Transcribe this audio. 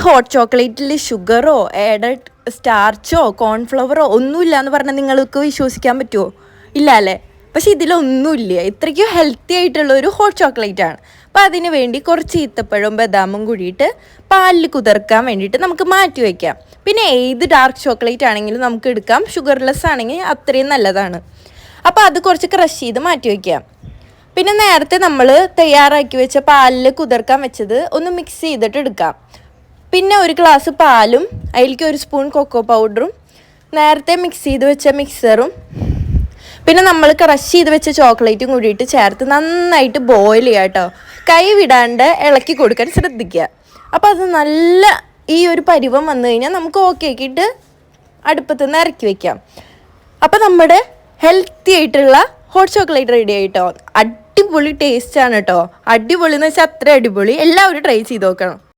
Hot ചോക്ലേറ്റിൽ ഷുഗറോ added സ്റ്റാർച്ചോ കോൺഫ്ലവറോ ഒന്നുമില്ല എന്ന് പറഞ്ഞാൽ നിങ്ങൾക്ക് വിശ്വസിക്കാൻ പറ്റുമോ? ഇല്ല അല്ലേ? പക്ഷേ ഇതിലൊന്നുമില്ല. ഇത്രയ്ക്കും ഹെൽത്തി ആയിട്ടുള്ള ഒരു ഹോട്ട് ചോക്ലേറ്റ് ആണ്. അപ്പോൾ അതിന് വേണ്ടി കുറച്ച് ഈത്തപ്പഴവും ബദാമും കൂടിയിട്ട് പാലിൽ കുതിർക്കാൻ വേണ്ടിയിട്ട് നമുക്ക് മാറ്റി വയ്ക്കാം. പിന്നെ ഏത് ഡാർക്ക് ചോക്ലേറ്റ് ആണെങ്കിലും നമുക്ക് എടുക്കാം. ഷുഗർലെസ് ആണെങ്കിൽ അത്രയും നല്ലതാണ്. അപ്പോൾ അത് കുറച്ച് ക്രഷ് ചെയ്ത് മാറ്റി വയ്ക്കാം. പിന്നെ നേരത്തെ നമ്മൾ തയ്യാറാക്കി വെച്ച പാലിൽ കുതിർക്കാൻ വെച്ചത് ഒന്ന് മിക്സ് ചെയ്തിട്ട് എടുക്കാം. പിന്നെ ഒരു ഗ്ലാസ് പാലും അതിലേക്ക് ഒരു സ്പൂൺ കൊക്കോ പൗഡറും നേരത്തെ മിക്സ് ചെയ്ത് വെച്ച മിക്സറും പിന്നെ നമ്മൾ ക്രഷ് ചെയ്ത് വെച്ച ചോക്ലേറ്റും കൂടിയിട്ട് ചേർത്ത് നന്നായിട്ട് ബോയിൽ ചെയ്യുക കേട്ടോ. കൈ വിടാണ്ട് ഇളക്കി കൊടുക്കാൻ ശ്രദ്ധിക്കുക. അപ്പോൾ അത് നല്ല ഈ ഒരു പരുവം വന്നു കഴിഞ്ഞാൽ നമുക്ക് ഓക്കെ ആക്കിയിട്ട് അടുപ്പത്തു നിന്ന് ഇറക്കി വയ്ക്കാം. അപ്പോൾ നമ്മുടെ ഹെൽത്തി ആയിട്ടുള്ള ഹോട്ട് ചോക്ലേറ്റ് റെഡി ആയിട്ടോ. അടിപൊളി ടേസ്റ്റാണ് കേട്ടോ. അടിപൊളി എന്ന് വെച്ചാൽ അത്ര അടിപൊളി. എല്ലാവരും ട്രൈ ചെയ്ത് നോക്കണം.